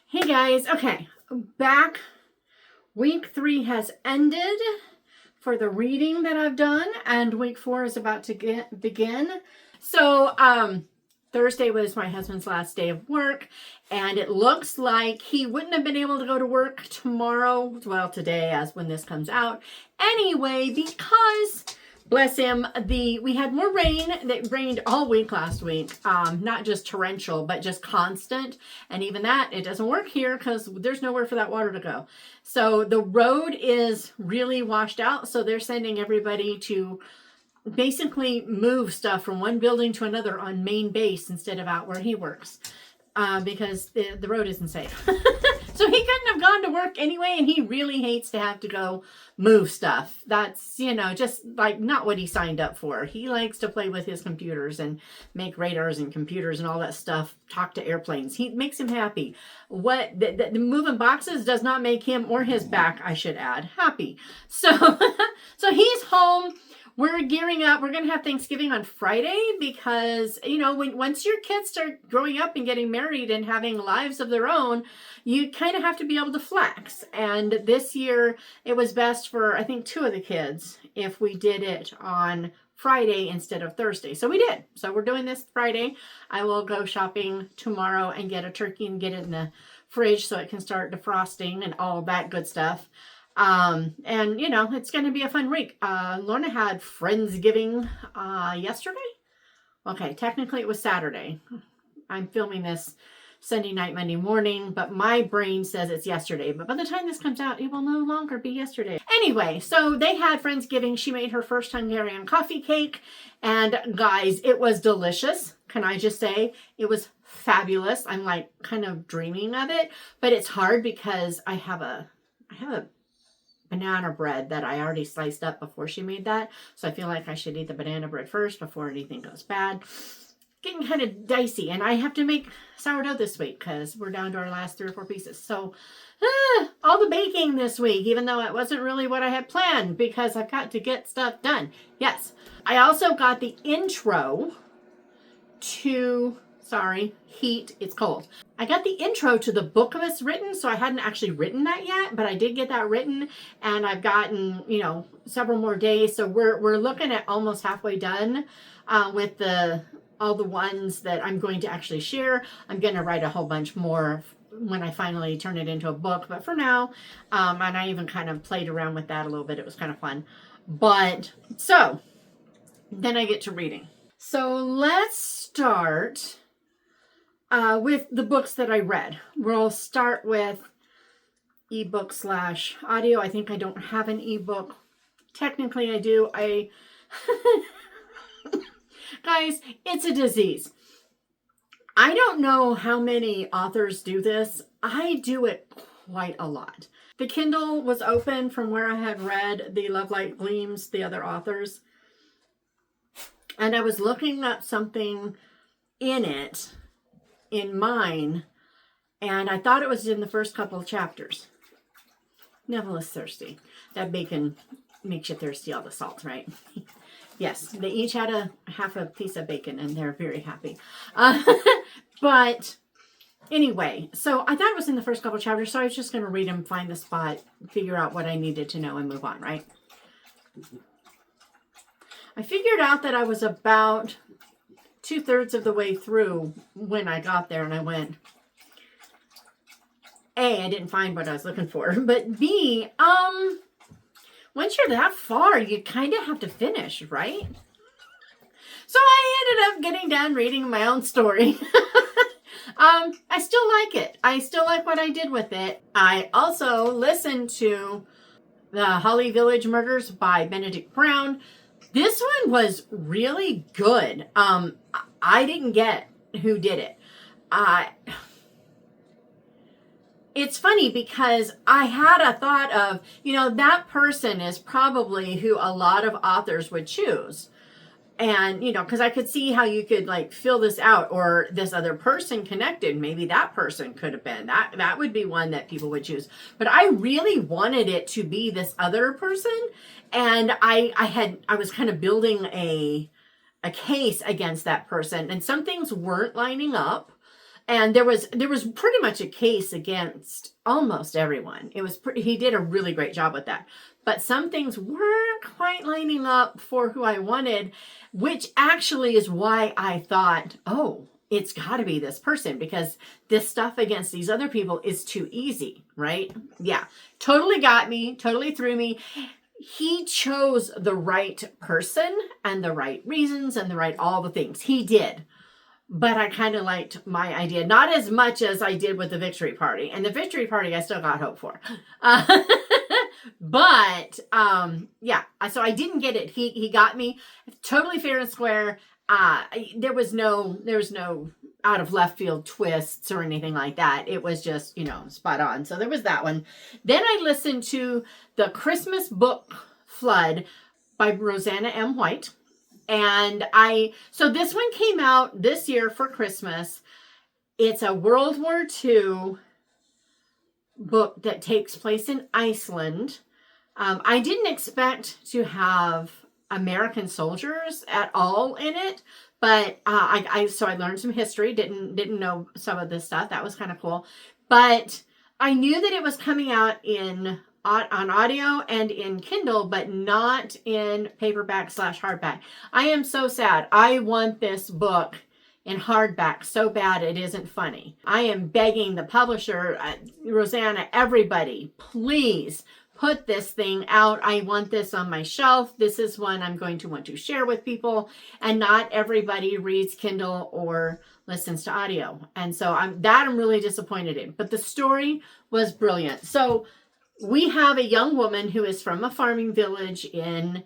Hey guys, okay, back. Week 3 has ended for the reading that I've done, and week 4 is about to begin. So, Thursday was my husband's last day of work, and it looks like he wouldn't have been able to go to work tomorrow, well, today, as when this comes out, anyway, because... Bless him. We had more rain. It rained all week last week. Not just torrential, but just constant. And even that, it doesn't work here because there's nowhere for that water to go. So the road is really washed out. So they're sending everybody to basically move stuff from one building to another on main base instead of out where he works. Because the road isn't safe. So he couldn't have gone to work anyway, and he really hates to have to go move stuff. That's, just like not what he signed up for. He likes to play with his computers and make radars and computers and all that stuff, talk to airplanes. He makes him happy. The moving boxes does not make him or his back, I should add, happy. So, so he's home. We're gearing up. We're going to have Thanksgiving on Friday because, once your kids start growing up and getting married and having lives of their own, you kind of have to be able to flex. And this year, it was best for, I think, 2 of the kids if we did it on Friday instead of Thursday. So we did. So we're doing this Friday. I will go shopping tomorrow and get a turkey and get it in the fridge so it can start defrosting and all that good stuff. It's going to be a fun week. Lorna had Friendsgiving, yesterday. Okay. Technically it was Saturday. I'm filming this Sunday night, Monday morning, but my brain says it's yesterday. But by the time this comes out, it will no longer be yesterday. Anyway, so they had Friendsgiving. She made her first Hungarian coffee cake. And guys, it was delicious. Can I just say it was fabulous. I'm like kind of dreaming of it, but it's hard because I have a banana bread that I already sliced up before she made that. So I feel like I should eat the banana bread first before anything goes bad. Getting kind of dicey. And I have to make sourdough this week because we're down to our last 3 or 4 pieces. So all the baking this week, even though it wasn't really what I had planned because I've got to get stuff done. Yes. I also got the intro to... Sorry, heat, it's cold. I got the intro to the book of us written, so I hadn't actually written that yet, but I did get that written, and I've gotten, several more days, so we're looking at almost halfway done with all the ones that I'm going to actually share. I'm going to write a whole bunch more when I finally turn it into a book, but for now, and I even kind of played around with that a little bit. It was kind of fun. But, so, then I get to reading. So let's start... with the books that I read. We'll start with ebook/audio. I think I don't have an ebook. Technically I do. Guys, it's a disease. I don't know how many authors do this. I do it quite a lot. The Kindle was open from where I had read The Love Light Gleams, the other authors. And I was looking up something in it, in mine, and I thought it was in the first couple of chapters. Neville is thirsty. That bacon makes you thirsty, all the salt, right? Yes, they each had a half a piece of bacon, and they're very happy. But anyway, so I thought it was in the first couple of chapters, so I was just going to read them, find the spot, figure out what I needed to know, and move on, right? I figured out that I was about 2/3 of the way through when I got there, and I went, A, I didn't find what I was looking for, but B, once you're that far, you kind of have to finish, right? So I ended up getting done reading my own story. I still like it. I still like what I did with it. I also listened to The Holly Village Murders by Benedict Brown. This one was really good. I didn't get who did it. It's funny because I had a thought of, that person is probably who a lot of authors would choose. And, because I could see how you could fill this out, or this other person connected. Maybe that person could have been. That would be one that people would choose. But I really wanted it to be this other person. And I was kind of building a case against that person. And some things weren't lining up. And there was pretty much a case against almost everyone. He did a really great job with that. But some things weren't quite lining up for who I wanted, which actually is why I thought, oh, it's got to be this person, because this stuff against these other people is too easy, right? Yeah, totally got me, totally threw me. He chose the right person and the right reasons and all the things. He did. But I kind of liked my idea, not as much as I did with the Victory Party. And the Victory Party, I still got hope for. But yeah, so I didn't get it. He got me totally fair and square. There was no out of left field twists or anything like that. It was just, spot on. So there was that one. Then I listened to the Christmas Book Flood by Roseanna M. White. And so this one came out this year for Christmas. It's a World War II book that takes place in Iceland. I didn't expect to have American soldiers at all in it, but so I learned some history. Didn't know some of this stuff. That was kind of cool. But I knew that it was coming out on audio and in Kindle, but not in paperback/hardback. I am so sad. I want this book in hardback so bad it isn't funny. I am begging the publisher, Roseanna, everybody, please put this thing out. I want this on my shelf. This is one I'm going to want to share with people, and not everybody reads Kindle or listens to audio. And so I'm really disappointed in. But the story was brilliant. So we have a young woman who is from a farming village in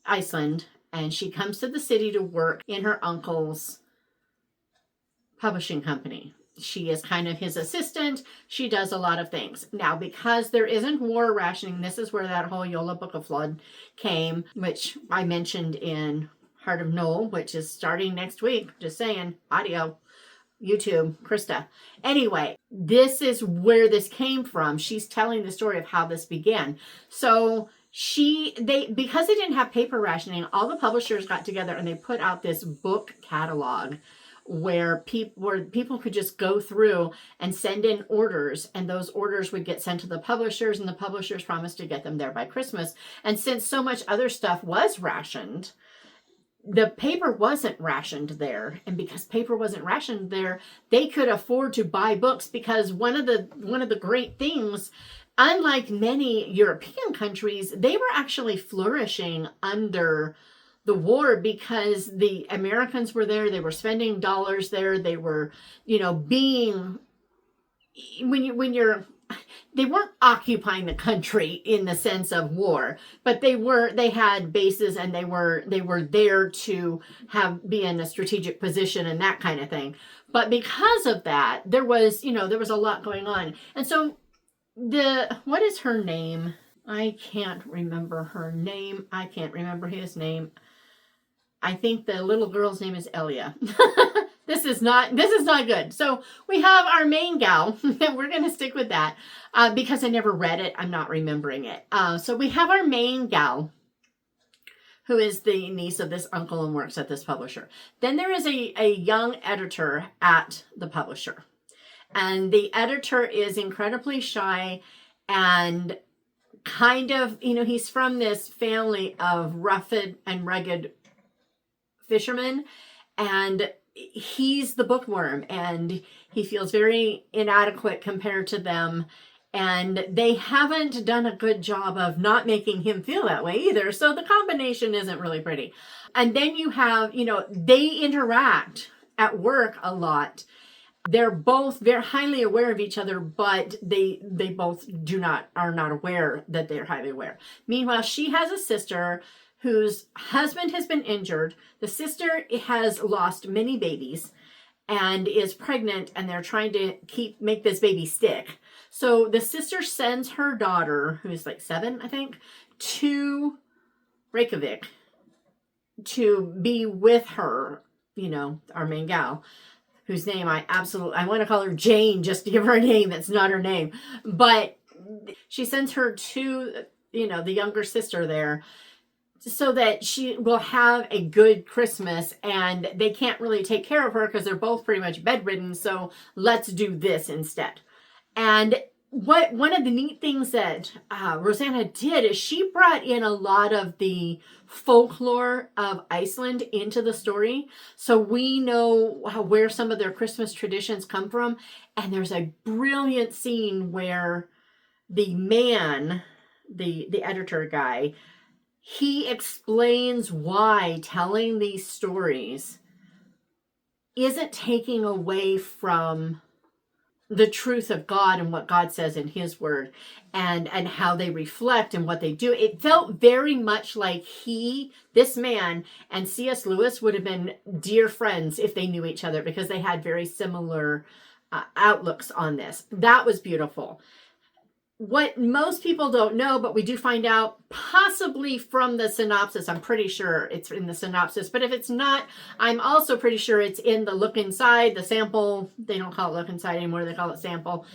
Iceland, and she comes to the city to work in her uncle's publishing company. She is kind of his assistant. She does a lot of things. Now, because there isn't war rationing, this is where that whole Yola Book of Flood came, which I mentioned in Heart of Knoll, which is starting next week. Just saying, audio. YouTube, Krista. Anyway, this is where this came from. She's telling the story of how this began. So because they didn't have paper rationing, all the publishers got together and they put out this book catalog where people could just go through and send in orders, and those orders would get sent to the publishers, and the publishers promised to get them there by Christmas. And since so much other stuff was rationed, the paper wasn't rationed there. And because paper wasn't rationed there, they could afford to buy books, because one of the great things, unlike many European countries, they were actually flourishing under the war, because the Americans were there. They were spending dollars there. They were, being, they weren't occupying the country in the sense of war, but they had bases, and they were there to be in a strategic position and that kind of thing. But because of that, there was a lot going on. And so what is her name? I can't remember her name. I can't remember his name. I think the little girl's name is Elia. This is not good. So we have our main gal. We're going to stick with that because I never read it. I'm not remembering it. So we have our main gal, who is the niece of this uncle and works at this publisher. Then there is a young editor at the publisher. And the editor is incredibly shy and kind of, he's from this family of rugged and rugged fishermen, and he's the bookworm, and he feels very inadequate compared to them, and they haven't done a good job of not making him feel that way either. So the combination isn't really pretty. And then you have, they interact at work a lot. They're both very highly aware of each other, but they both are not aware that they're highly aware. Meanwhile, she has a sister whose husband has been injured. The sister has lost many babies and is pregnant, and they're trying to make this baby stick. So the sister sends her daughter, who's like 7, I think, to Reykjavik to be with her, our main gal, whose name I want to call her Jane, just to give her a name that's not her name. But she sends her to, the younger sister there so that she will have a good Christmas, and they can't really take care of her because they're both pretty much bedridden. So let's do this instead. And one of the neat things that Roseanna did is she brought in a lot of the folklore of Iceland into the story. So we know where some of their Christmas traditions come from. And there's a brilliant scene where the man, the editor guy, he explains why telling these stories isn't taking away from the truth of God and what God says in his word, and how they reflect and what they do. It felt very much like this man and C.S. Lewis would have been dear friends if they knew each other, because they had very similar outlooks on this. That was beautiful. What most people don't know, but we do find out possibly from the synopsis. I'm pretty sure it's in the synopsis, but if it's not, I'm also pretty sure it's in the look inside, the sample. They don't call it look inside anymore. They call it sample.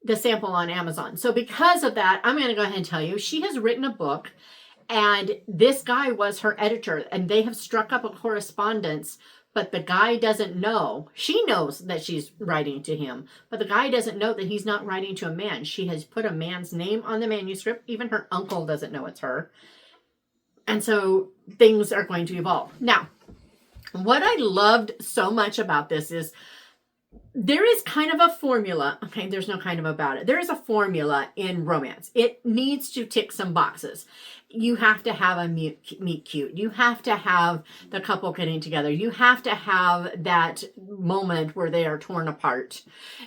The sample on Amazon. So because of that, I'm going to go ahead and tell you, she has written a book, and this guy was her editor, and they have struck up a correspondence. But the guy doesn't know. She knows that she's writing to him, but the guy doesn't know that he's not writing to a man. She has put a man's name on the manuscript. Even her uncle doesn't know it's her. And so things are going to evolve. Now, what I loved so much about this is there is kind of a formula. Okay, there's no kind of about it. There is a formula in romance. It needs to tick some boxes. You have to have a meet cute. You have to have the couple getting together. You have to have that moment where they are torn apart.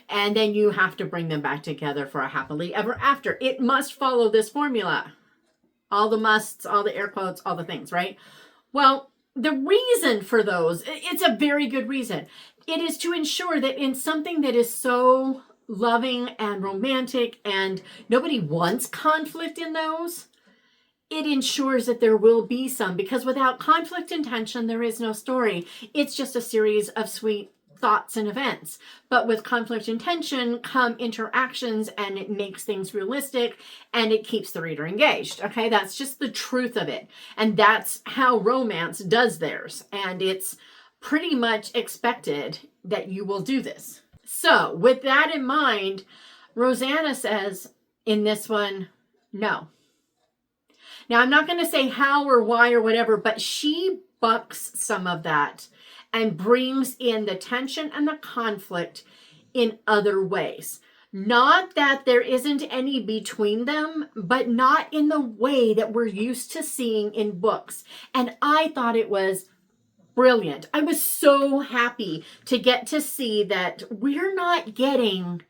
And then you have to bring them back together for a happily ever after. It must follow this formula. All the musts, all the air quotes, all the things, right? Well, the reason for those, it's a very good reason. It is to ensure that in something that is so loving and romantic and nobody wants conflict in those, it ensures that there will be some, because without conflict and tension, there is no story. It's just a series of sweet thoughts and events. But with conflict and tension come interactions, and it makes things realistic, and it keeps the reader engaged. Okay, that's just the truth of it. And that's how romance does theirs. And it's pretty much expected that you will do this. So with that in mind, Roseanna says in this one, no. Now, I'm not going to say how or why or whatever, but she bucks some of that and brings in the tension and the conflict in other ways. Not that there isn't any between them, but not in the way that we're used to seeing in books. And I thought it was brilliant. I was so happy to get to see that we're not getting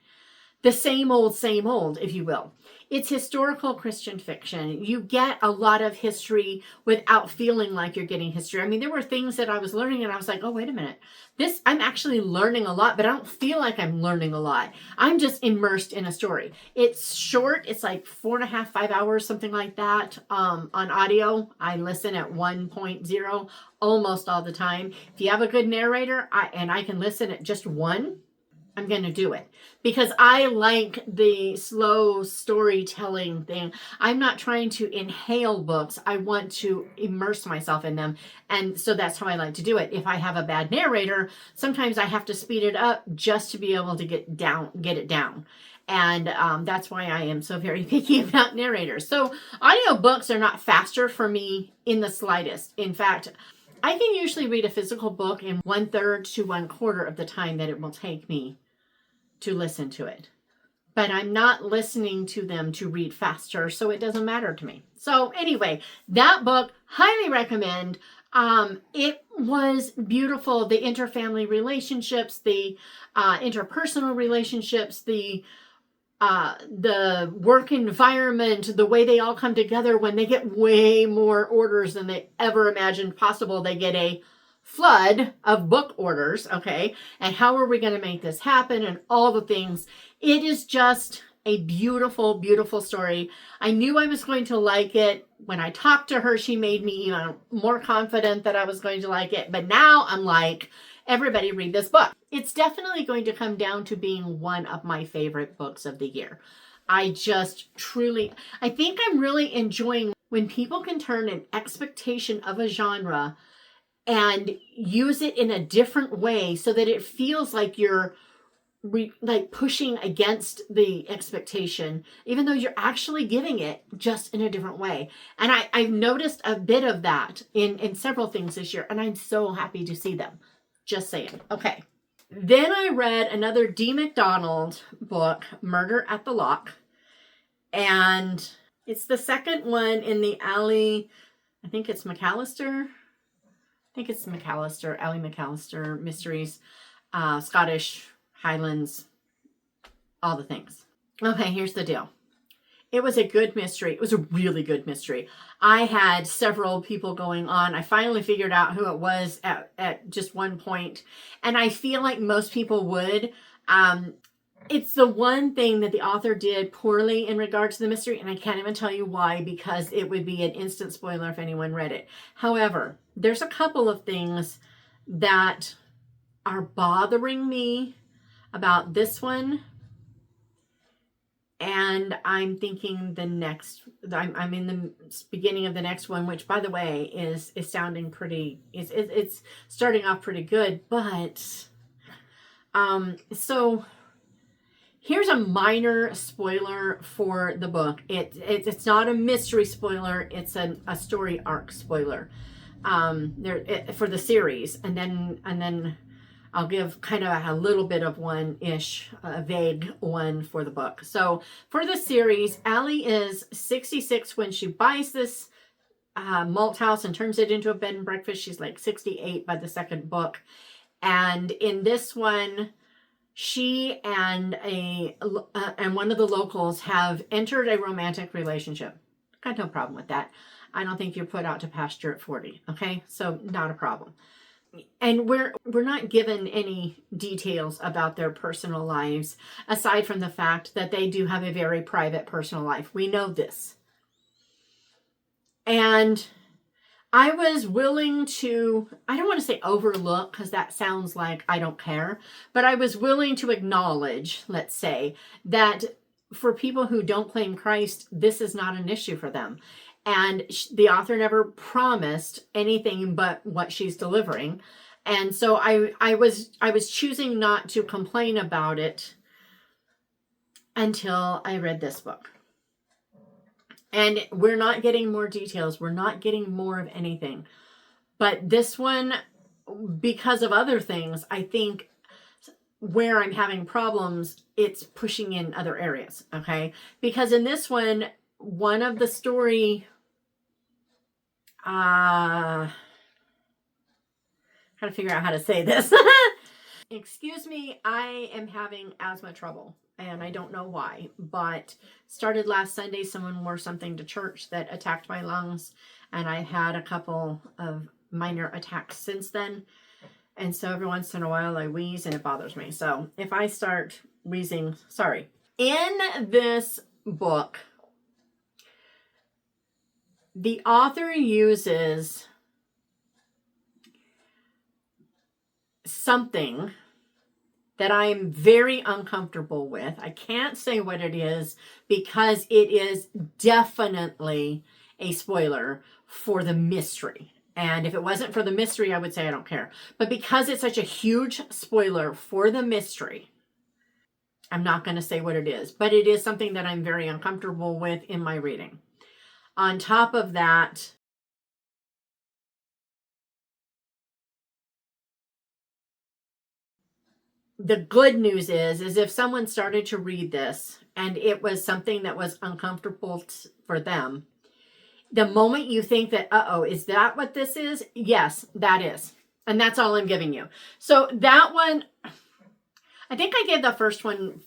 the same old, if you will. It's historical Christian fiction. You get a lot of history without feeling like you're getting history. I mean, there were things that I was learning and I was like, oh, wait a minute. I'm actually learning a lot, but I don't feel like I'm learning a lot. I'm just immersed in a story. It's short. It's like 4.5, 5 hours, something like that. On audio, I listen at 1.0 almost all the time. If you have a good narrator, I can listen at just one, I'm going to do it, because I like the slow storytelling thing. I'm not trying to inhale books. I want to immerse myself in them. And so that's how I like to do it. If I have a bad narrator, sometimes I have to speed it up just to be able to get it down. And that's why I am so very picky about narrators. So audiobooks are not faster for me in the slightest. In fact, I can usually read a physical book in 1/3 to 1/4 of the time that it will take me to listen to it. But I'm not listening to them to read faster, so it doesn't matter to me. So anyway, that book, highly recommend. It was beautiful. The interfamily relationships, the interpersonal relationships, the work environment, the way they all come together when they get way more orders than they ever imagined possible. They get a flood of book orders, okay? And how are we going to make this happen, and all the things. It is just a beautiful, beautiful story. I knew I was going to like it. When I talked to her, she made me even more confident that I was going to like it. But now I'm like, everybody read this book. It's definitely going to come down to being one of my favorite books of the year. I think I'm really enjoying when people can turn an expectation of a genre and use it in a different way so that it feels like you're like pushing against the expectation, even though you're actually giving it just in a different way. And I've noticed a bit of that in several things this year, and I'm so happy to see them. Just saying. Okay. Then I read another D. MacDonald book, Murder at the Loch. And it's the second one in the Ally, I think it's McAllister. Ally McAllister mysteries, Scottish, Highlands, all the things. Okay, here's the deal. It was a good mystery. It was a really good mystery. I had several people going on. I finally figured out who it was at just one point. And I feel like most people would. It's the one thing that the author did poorly in regards to the mystery. And I can't even tell you why, because it would be an instant spoiler if anyone read it. However, there's a couple of things that are bothering me about this one. And I'm thinking I'm in the beginning of the next one, which, by the way, is sounding pretty, it's starting off pretty good. But, so here's a minor spoiler for the book. It's not a mystery spoiler. It's a story arc spoiler, for the series. And then I'll give kind of a little bit of one-ish, a vague one for the book. So for the series, Ally is 66 when she buys this malt house and turns it into a bed and breakfast. She's like 68 by the second book. And in this one, she and one of the locals have entered a romantic relationship. Got no problem with that. I don't think you're put out to pasture at 40. Okay, so not a problem. And we're not given any details about their personal lives, aside from the fact that they do have a very private personal life. We know this. And I was willing to, I don't want to say overlook, because that sounds like I don't care, but I was willing to acknowledge, let's say, that for people who don't claim Christ, this is not an issue for them. And the author never promised anything but what she's delivering. And so I was choosing not to complain about it until I read this book. And we're not getting more details. We're not getting more of anything. But this one, because of other things, I think where I'm having problems, it's pushing in other areas. Okay? Because in this one of the story... trying to figure out how to say this. Excuse me, I am having asthma trouble, and I don't know why, but started last Sunday. Someone wore something to church that attacked my lungs, and I had a couple of minor attacks since then. And so every once in a while I wheeze and it bothers me. So if I start wheezing, sorry. In this book, the author uses something that I'm very uncomfortable with. I can't say what it is because it is definitely a spoiler for the mystery. And if it wasn't for the mystery, I would say I don't care. But because it's such a huge spoiler for the mystery, I'm not going to say what it is. But it is something that I'm very uncomfortable with in my reading. On top of that, the good news is if someone started to read this and it was something that was uncomfortable for them, the moment you think that, uh-oh, is that what this is? Yes, that is. And that's all I'm giving you. So that one, I think I gave the first one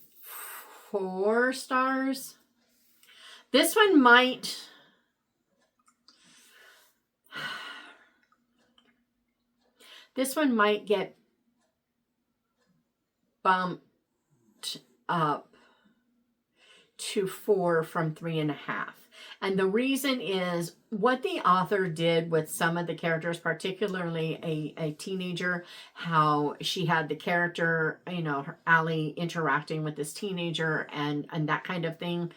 4 stars. This one might... This one might get bumped up to 4 from 3.5. And the reason is what the author did with some of the characters, particularly a teenager, how she had the character, you know, Ally interacting with this teenager and that kind of thing.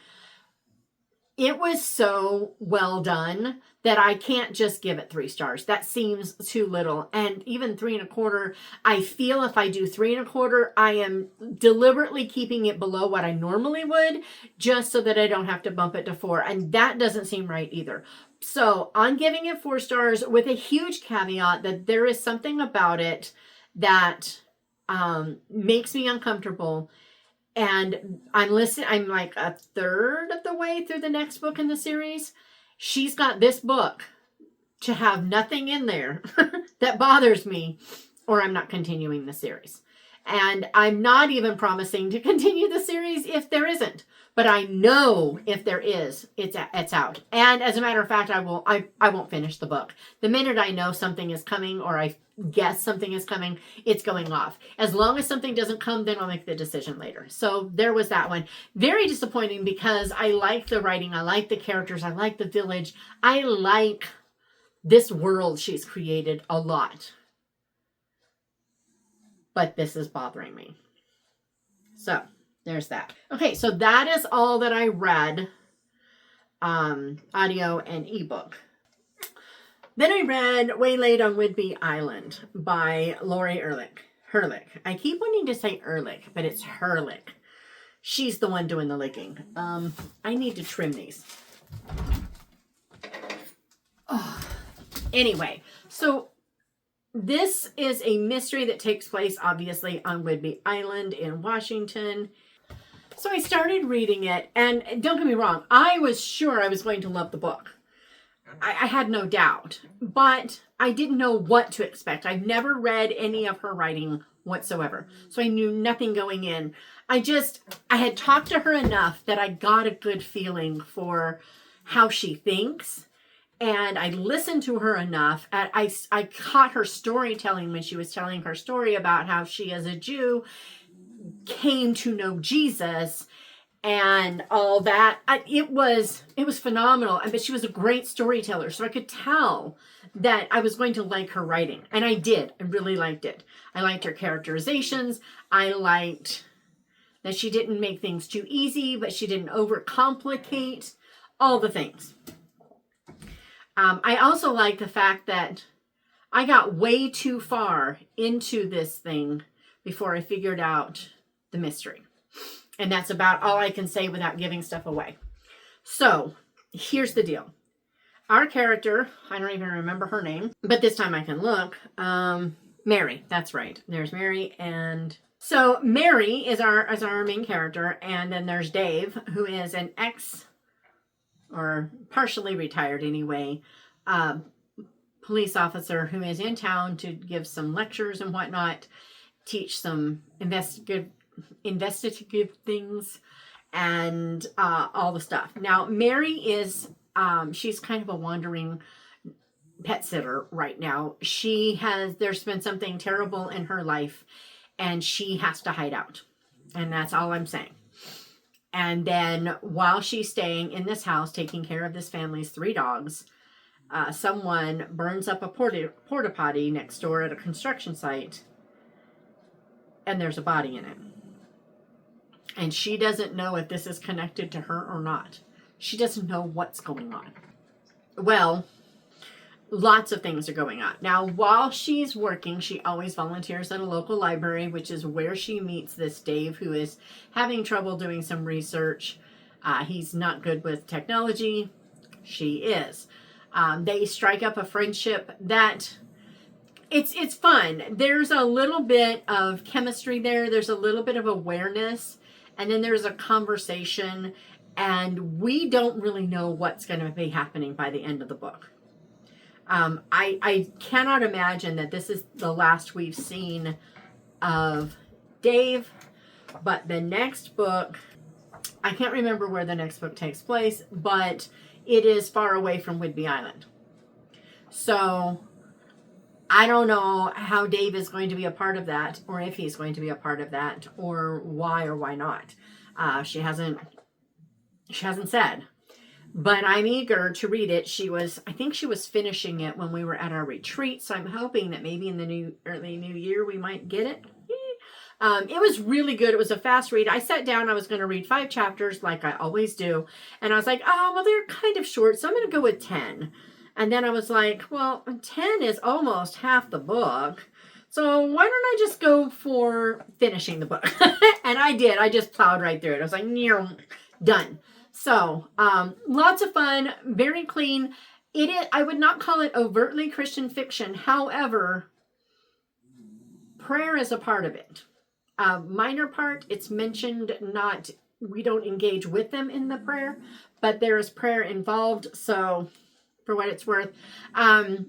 it was so well done that I can't just give it 3 stars. That seems too little. And even 3.25, I feel if I do 3.25, I am deliberately keeping it below what I normally would, just so that I don't have to bump it to 4. And that doesn't seem right either. So I'm giving it 4 stars with a huge caveat that there is something about it that makes me uncomfortable. And I'm like a third of the way through the next book in the series. She's got this book to have nothing in there that bothers me, or I'm not continuing the series. And I'm not even promising to continue the series if there isn't. But I know if there is, it's out. And as a matter of fact, I won't finish the book. The minute I know something is coming, or I guess something is coming, it's going off. As long as something doesn't come, then I'll make the decision later. So there was that one. Very disappointing, because I like the writing, I like the characters, I like the village, I like this world she's created a lot. But this is bothering me. So there's that. Okay, so that is all that I read, audio and ebook. Then I read Waylaid on Whidby Island by Laurie Herlich. I keep wanting to say Herlich, but it's Herlich. She's the one doing the licking. I need to trim these. Oh. Anyway, so this is a mystery that takes place, obviously, on Whidby Island in Washington. So I started reading it, and don't get me wrong, I was sure I was going to love the book. I had no doubt, but I didn't know what to expect. I've never read any of her writing whatsoever, so I knew nothing going in. I had talked to her enough that I got a good feeling for how she thinks, and I listened to her enough. I caught her storytelling when she was telling her story about how she, as a Jew, came to know Jesus and all that. It was phenomenal. But she was a great storyteller, so I could tell that I was going to like her writing, and I did. I really liked it. I liked her characterizations. I liked that she didn't make things too easy, but she didn't overcomplicate all the things. I also like the fact that I got way too far into this thing before I figured out the mystery. And that's about all I can say without giving stuff away. So, here's the deal. Our character, I don't even remember her name, but this time I can look. Mary, that's right. There's Mary. And so Mary is our main character. And then there's Dave, who is an or partially retired anyway, police officer who is in town to give some lectures and whatnot, teach some investigative things, and all the stuff. Now, Mary is, she's kind of a wandering pet sitter right now. There's been something terrible in her life, and she has to hide out. And that's all I'm saying. And then while she's staying in this house, taking care of this family's 3 dogs, someone burns up a porta potty next door at a construction site, and there's a body in it. And she doesn't know if this is connected to her or not. She doesn't know what's going on. Well, lots of things are going on. Now, while she's working, she always volunteers at a local library, which is where she meets this Dave, who is having trouble doing some research. He's not good with technology. She is. They strike up a friendship that it's fun. There's a little bit of chemistry there. There's a little bit of awareness. And then there's a conversation. And we don't really know what's going to be happening by the end of the book. I cannot imagine that this is the last we've seen of Dave. But the next book, I can't remember where the next book takes place, but it is far away from Whidby Island. So I don't know how Dave is going to be a part of that, or if he's going to be a part of that, or why not. She hasn't said. But I'm eager to read it. I think she was finishing it when we were at our retreat, so I'm hoping that maybe in the early new year we might get it. It was really good. It was a fast read. I sat down. I was going to read 5 chapters like I always do. And I was like, oh, well, they're kind of short, so I'm going to go with 10. And then I was like, well, 10 is almost half the book. So why don't I just go for finishing the book? And I did. I just plowed right through it. I was like, done. So lots of fun, very clean. It is, I would not call it overtly Christian fiction. However, prayer is a part of it. Minor part, it's mentioned, not, we don't engage with them in the prayer, but there is prayer involved. So for what it's worth,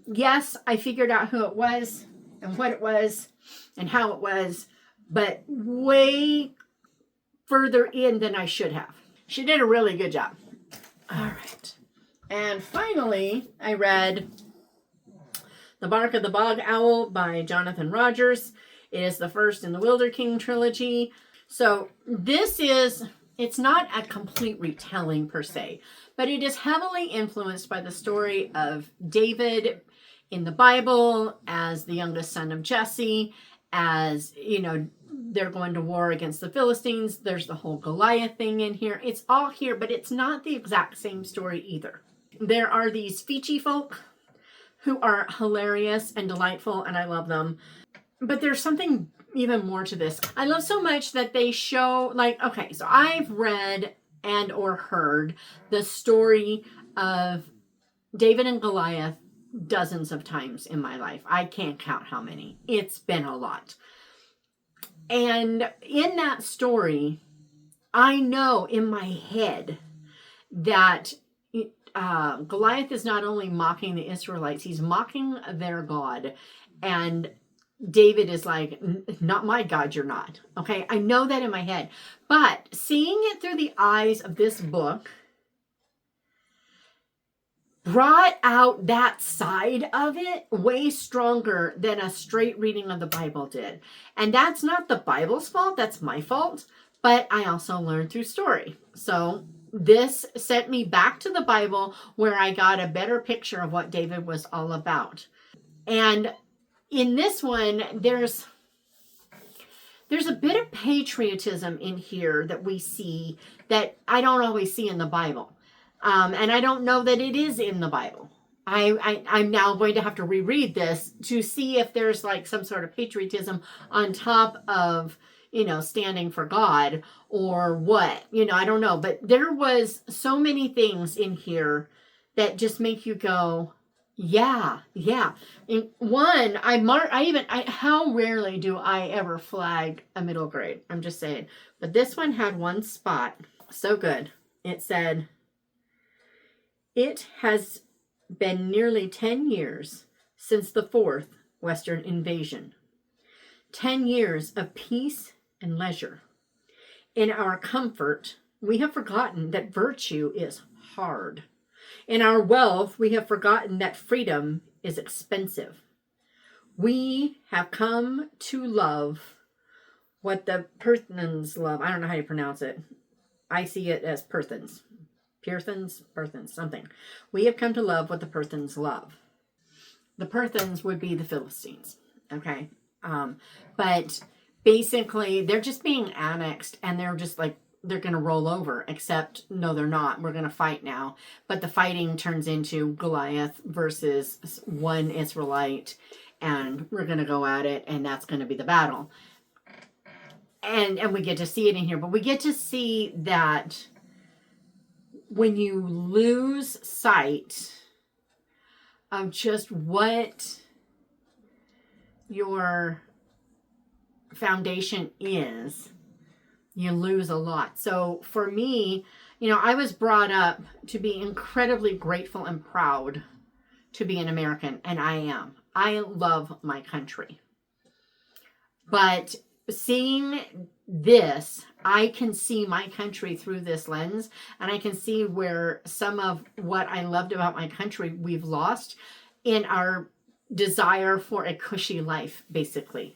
yes, I figured out who it was and what it was and how it was, but way further in than I should have. She did a really good job. All right. And finally, I read The Bark of the Bog Owl by Jonathan Rodgers. It is the first in the Wilder King trilogy. So this is, it's not a complete retelling per se, but it is heavily influenced by the story of David in the Bible as the youngest son of Jesse, as, you know, they're going to war against the Philistines. There's the whole Goliath thing in here. It's all here, but it's not the exact same story either. There are these Fiji folk who are hilarious and delightful, and I love them. But there's something even more to this. I love so much that they show, like, okay, so I've read and or heard the story of David and Goliath dozens of times in my life. I can't count how many. It's been a lot. And in that story, I know in my head that Goliath is not only mocking the Israelites, he's mocking their God. And David is like, not my God, you're not. Okay, I know that in my head. But seeing it through the eyes of this book brought out that side of it way stronger than a straight reading of the Bible did. And that's not the Bible's fault, that's my fault. But I also learned through story. So this sent me back to the Bible where I got a better picture of what David was all about. And in this one, there's a bit of patriotism in here that we see that I don't always see in the Bible. And I don't know that it is in the Bible. I'm now going to have to reread this to see if there's like some sort of patriotism on top of, you know, standing for God or what, you know, I don't know. But there was so many things in here that just make you go, yeah. In one, how rarely do I ever flag a middle grade? I'm just saying. But this one had one spot. So good. It said, it has been nearly 10 years since the 4th Western invasion. 10 years of peace and leisure. In our comfort, we have forgotten that virtue is hard. In our wealth, we have forgotten that freedom is expensive. We have come to love what the Perthans love. I don't know how you pronounce it. I see it as Perthans. Perthans, something. We have come to love what the Perthans love. The Perthans would be the Philistines, okay? But basically, they're just being annexed, and they're just like, they're going to roll over, except, no, they're not. We're going to fight now. But the fighting turns into Goliath versus one Israelite, and we're going to go at it, and that's going to be the battle. And we get to see it in here, but we get to see that when you lose sight of just what your foundation is, you lose a lot. So for me, you know, I was brought up to be incredibly grateful and proud to be an American, and I am. I love my country. But seeing this, I can see my country through this lens, and I can see where some of what I loved about my country we've lost in our desire for a cushy life, basically.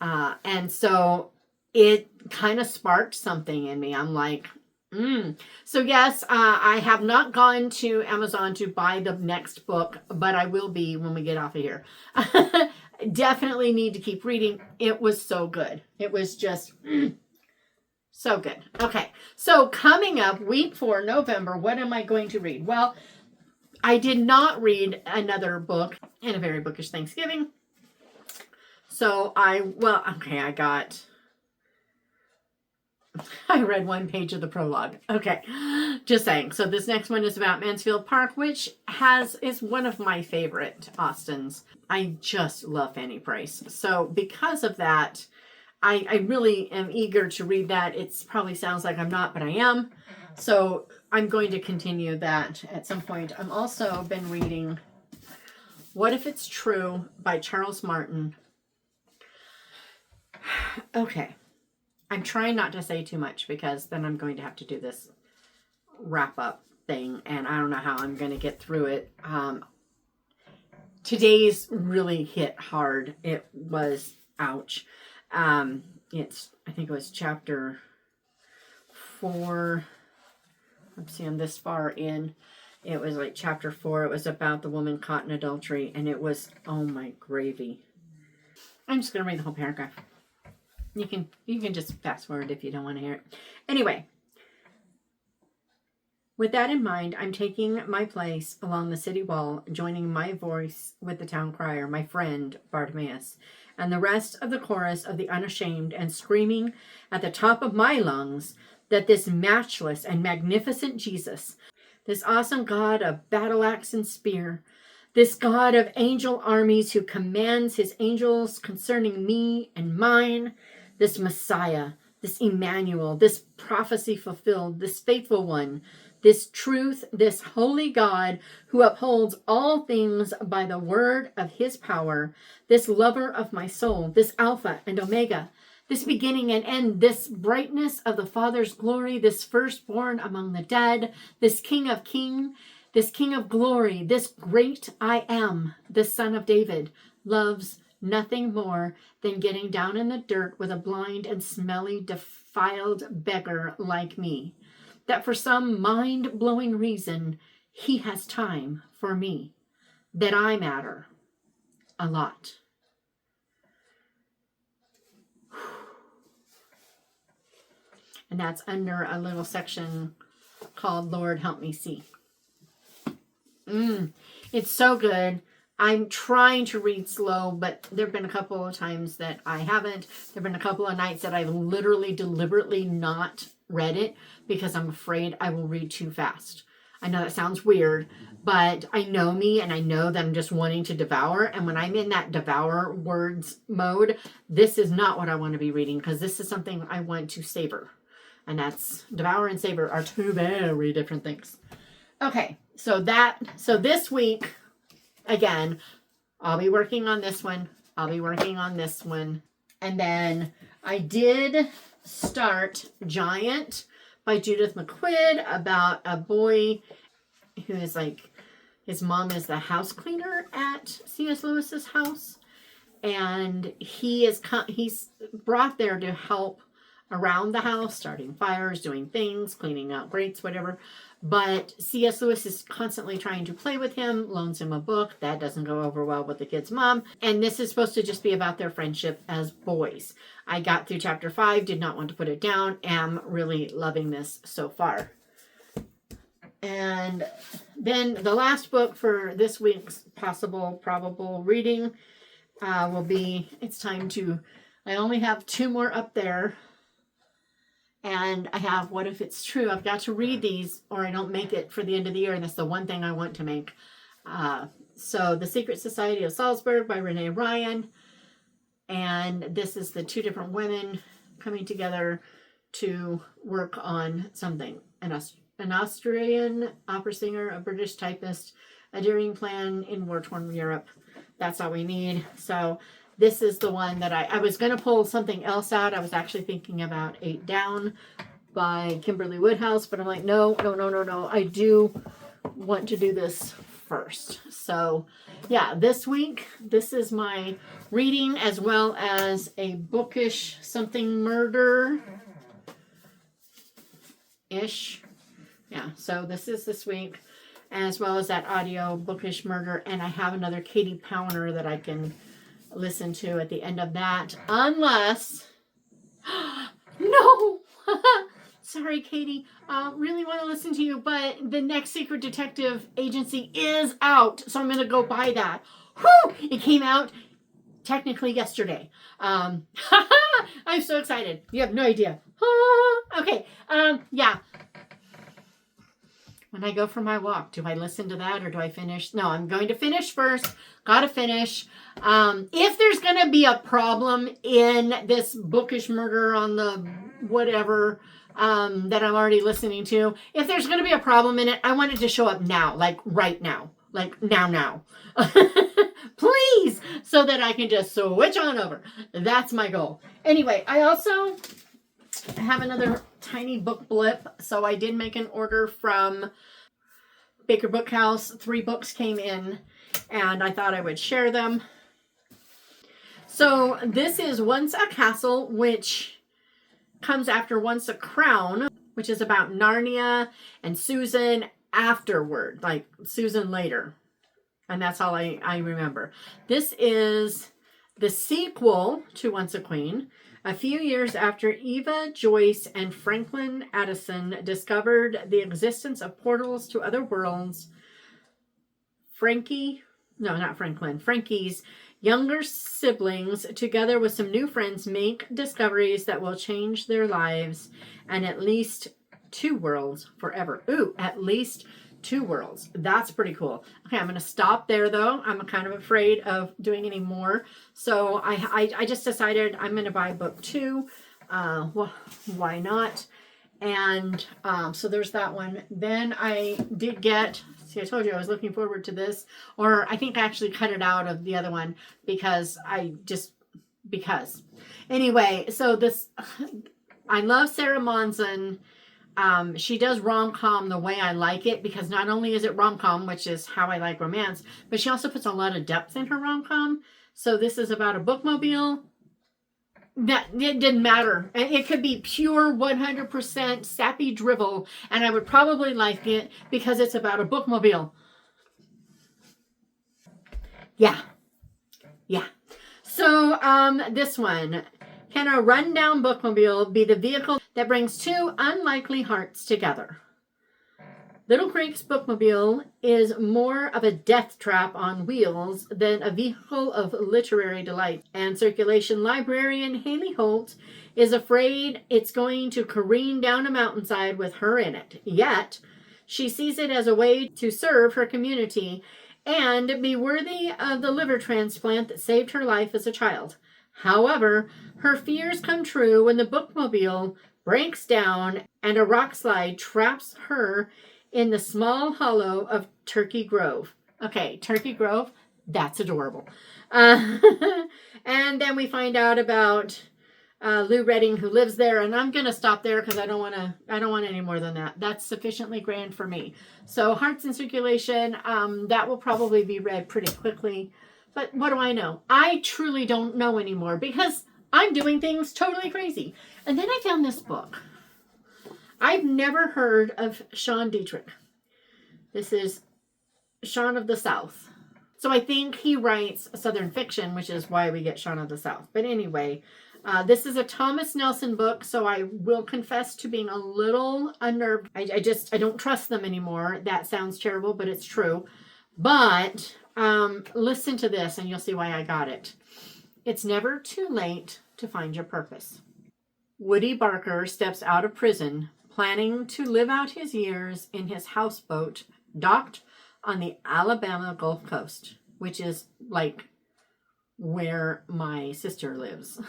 And so it kind of sparked something in me. I'm like, So yes, I have not gone to Amazon to buy the next book, but I will be when we get off of here. definitely need to keep reading. It was so good. It was just so good. Okay, so coming up, week 4, November, what am I going to read? Well, I did not read another book in a very bookish Thanksgiving. So I read one page of the prologue. Okay, just saying. So this next one is about Mansfield Park, which is one of my favorite Austens. I just love Fanny Price. So because of that, I really am eager to read that. It probably sounds like I'm not, but I am. So I'm going to continue that at some point. I'm also been reading What If It's True by Charles Martin. Okay. I'm trying not to say too much because then I'm going to have to do this wrap up thing and I don't know how I'm going to get through it. Today's really hit hard. It was ouch. I think it was chapter 4. Let's see, I'm this far in. It was like chapter 4. It was about the woman caught in adultery and it was, oh my gravy. I'm just going to read the whole paragraph. You can just fast forward if you don't want to hear it. Anyway, with that in mind, I'm taking my place along the city wall, joining my voice with the town crier, my friend Bartimaeus, and the rest of the chorus of the unashamed, and screaming at the top of my lungs that this matchless and magnificent Jesus, this awesome God of battle axe and spear, this God of angel armies who commands his angels concerning me and mine, this Messiah, this Emmanuel, this prophecy fulfilled, this faithful one, this truth, this holy God who upholds all things by the word of his power, this lover of my soul, this Alpha and Omega, this beginning and end, this brightness of the Father's glory, this firstborn among the dead, this King of kings, this King of glory, this great I am, this Son of David, loves nothing more than getting down in the dirt with a blind and smelly, defiled beggar like me. That for some mind-blowing reason, he has time for me. That I matter a lot. And that's under a little section called Lord Help Me See. It's so good. I'm trying to read slow, but there have been a couple of times that I haven't. There have been a couple of nights that I've literally deliberately not read it because I'm afraid I will read too fast. I know that sounds weird, but I know me and I know that I'm just wanting to devour. And when I'm in that devour words mode, this is not what I want to be reading because this is something I want to savor. And that's devour and savor are two very different things. Okay, so this week, again, I'll be working on this one. I'll be working on this one. And then I did start Giant by Judith McQuoid about a boy who is like, his mom is the house cleaner at C.S. Lewis's house. And he's brought there to help around the house, starting fires, doing things, cleaning out grates, whatever. But C.S. Lewis is constantly trying to play with him, loans him a book. That doesn't go over well with the kid's mom. And this is supposed to just be about their friendship as boys. I got through chapter 5, did not want to put it down. Am really loving this so far. And then the last book for this week's probable reading will be, I only have 2 more up there. And I have What If It's True. I've got to read these or I don't make it for the end of the year. And that's the one thing I want to make. So The Secret Society of Salzburg by Renee Ryan. And this is the 2 different women coming together to work on something. An Austrian opera singer, a British typist, a daring plan in war-torn Europe. That's all we need. So this is the one that I was going to pull something else out. I was actually thinking about 8 Down by Kimberly Woodhouse, but I'm like, no. I do want to do this first. So yeah, this week, this is my reading as well as a bookish something murder-ish. Yeah, so this is this week, as well as that audio bookish murder. And I have another Katie Powner that I can listen to at the end of that, unless, no, sorry, Katie, really want to listen to you, but the next Secret Detective Agency is out, so I'm going to go buy that. Whew! It came out technically yesterday. I'm so excited. You have no idea. Okay, yeah. When I go for my walk, do I listen to that or do I finish? No, I'm going to finish first. Gotta finish. If there's going to be a problem in this bookish murder on the whatever that I'm already listening to, if there's going to be a problem in it, I want it to show up now, like right now, like now. Please, so that I can just switch on over. That's my goal. Anyway, I also have another tiny book blip. So I did make an order from Baker Bookhouse. 3 books came in and I thought I would share them. So this is Once a Castle, which comes after Once a Crown, which is about Narnia and Susan afterward, like Susan later. And that's all I remember. This is the sequel to Once a Queen. A few years after Eva Joyce and Franklin Addison discovered the existence of portals to other worlds, Frankie's younger siblings, together with some new friends, make discoveries that will change their lives and at least 2 worlds forever. Ooh, at least 2 worlds. That's pretty cool. Okay, I'm going to stop there though. I'm kind of afraid of doing any more. So I just decided I'm going to buy book 2. Well, why not? And so there's that one. Then I did get, see, I told you I was looking forward to this, or I think I actually cut it out of the other one because anyway, so this, I love Sarah Monson. She does rom-com the way I like it, because not only is it rom-com, which is how I like romance, but she also puts a lot of depth in her rom-com. So this is about a bookmobile. That it didn't matter. It could be pure 100% sappy drivel, and I would probably like it because it's about a bookmobile. Yeah. So this one. Can a rundown bookmobile be the vehicle that brings 2 unlikely hearts together? Little Creek's bookmobile is more of a death trap on wheels than a vehicle of literary delight. And circulation librarian Haley Holt is afraid it's going to careen down a mountainside with her in it. Yet, she sees it as a way to serve her community and be worthy of the liver transplant that saved her life as a child. However, her fears come true when the bookmobile breaks down and a rock slide traps her in the small hollow of Turkey Grove. Okay, Turkey Grove, that's adorable. And then we find out about Lou Redding, who lives there, and I'm going to stop there because I don't want any more than that. That's sufficiently grand for me. So Hearts in Circulation, that will probably be read pretty quickly. But what do I know? I truly don't know anymore because I'm doing things totally crazy. And then I found this book. I've never heard of Sean Dietrich. This is Sean of the South. So I think he writes Southern fiction, which is why we get Sean of the South. But anyway, this is a Thomas Nelson book, so I will confess to being a little unnerved. I don't trust them anymore. That sounds terrible, but it's true. But listen to this and you'll see why I got it. It's never too late to find your purpose. Woody Barker steps out of prison, planning to live out his years in his houseboat docked on the Alabama Gulf Coast, which is like where my sister lives.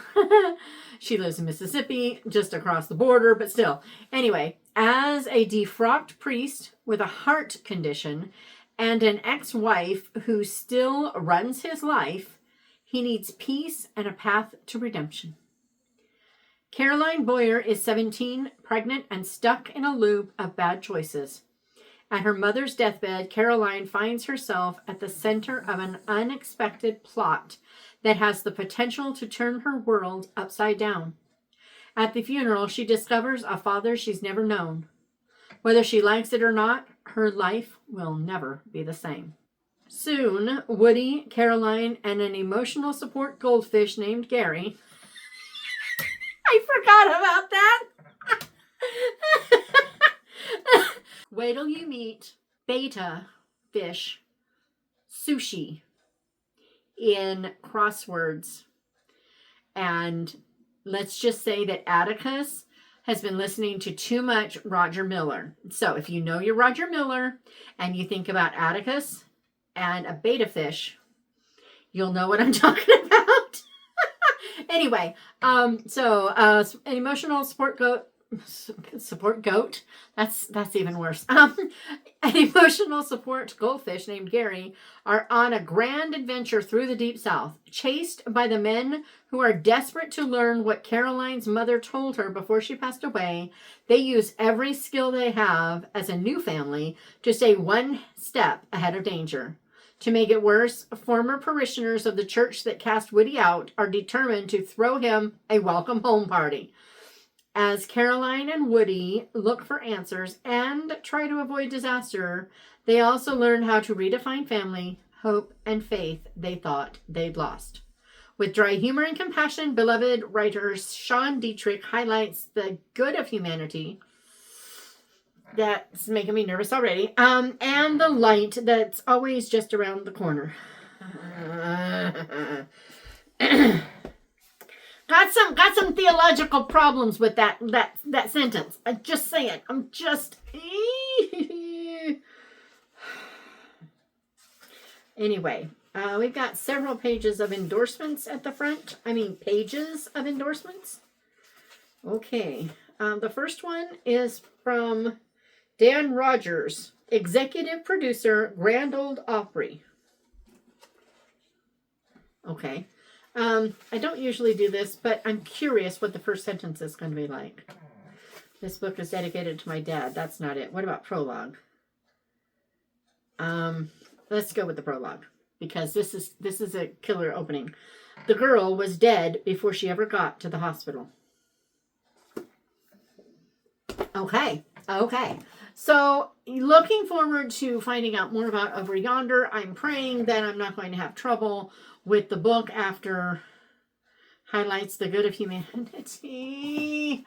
She lives in Mississippi, just across the border, but still. Anyway, as a defrocked priest with a heart condition and an ex-wife who still runs his life, he needs peace and a path to redemption. Caroline Boyer is 17, pregnant, and stuck in a loop of bad choices. At her mother's deathbed, Caroline finds herself at the center of an unexpected plot that has the potential to turn her world upside down. At the funeral, she discovers a father she's never known. Whether she likes it or not, her life will never be the same. Soon, Woody, Caroline, and an emotional support goldfish named Gary. I forgot about that. Wait till you meet beta fish sushi in crosswords. And let's just say that Atticus has been listening to too much Roger Miller. So if you know your Roger Miller and you think about Atticus and a beta fish, you'll know what I'm talking about. Anyway, an emotional support goat. That's even worse. An emotional support goldfish named Gary are on a grand adventure through the deep south, chased by the men who are desperate to learn what Caroline's mother told her before she passed away. They use every skill they have as a new family to stay one step ahead of danger. To make it worse, former parishioners of the church that cast Woody out are determined to throw him a welcome home party. As Caroline and Woody look for answers and try to avoid disaster, they also learn how to redefine family, hope, and faith they thought they'd lost. With dry humor and compassion, beloved writer Sean Dietrich highlights the good of humanity. That's making me nervous already. And the light that's always just around the corner. Got some theological problems with that sentence. I'm just saying. Anyway, we've got several pages of endorsements at the front. Pages of endorsements. Okay. The first one is from Dan Rodgers, executive producer, Grand Ole Opry. Okay. I don't usually do this, but I'm curious what the first sentence is going to be like. This book is dedicated to my dad. That's not it. What about prologue? Let's go with the prologue, because this is a killer opening. The girl was dead before she ever got to the hospital. Okay. So, looking forward to finding out more about Over Yonder. I'm praying that I'm not going to have trouble with the book after highlights the good of humanity.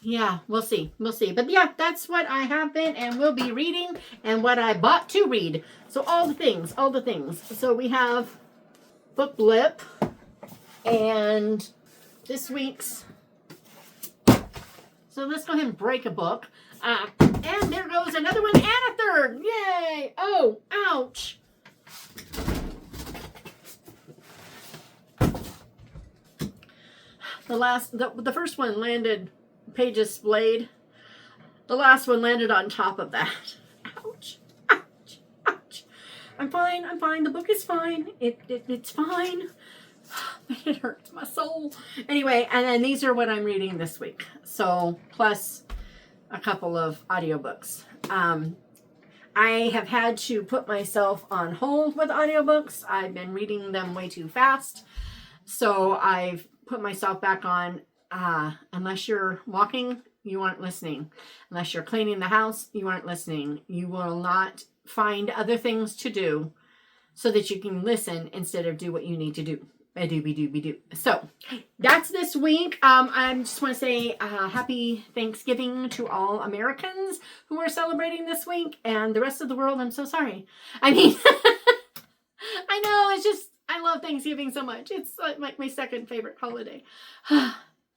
Yeah, we'll see. But yeah, that's what I have been and will be reading and what I bought to read. So all the things. So we have book blip and this week's. So let's go ahead and break a book. And there goes another one and a third. Yay! Oh, ouch. The first one landed pages splayed. The last one landed on top of that. Ouch. I'm fine. The book is fine. It's fine. But it hurts my soul. Anyway, and then these are what I'm reading this week. So, plus a couple of audiobooks. I have had to put myself on hold with audiobooks. I've been reading them way too fast. So I've put myself back on, unless you're walking, you aren't listening. Unless you're cleaning the house, you aren't listening. You will not find other things to do so that you can listen instead of do what you need to do. So that's this week. I just want to say happy Thanksgiving to all Americans who are celebrating this week, and the rest of the world, I'm so sorry. I know, it's just, I love Thanksgiving so much. It's like my second favorite holiday.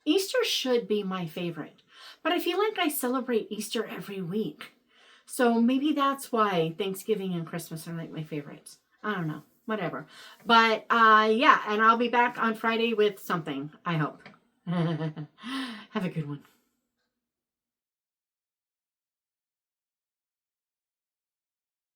Easter should be my favorite, but I feel like I celebrate Easter every week. So maybe that's why Thanksgiving and Christmas are like my favorites. I don't know. Whatever. But, yeah, and I'll be back on Friday with something, I hope. Have a good one.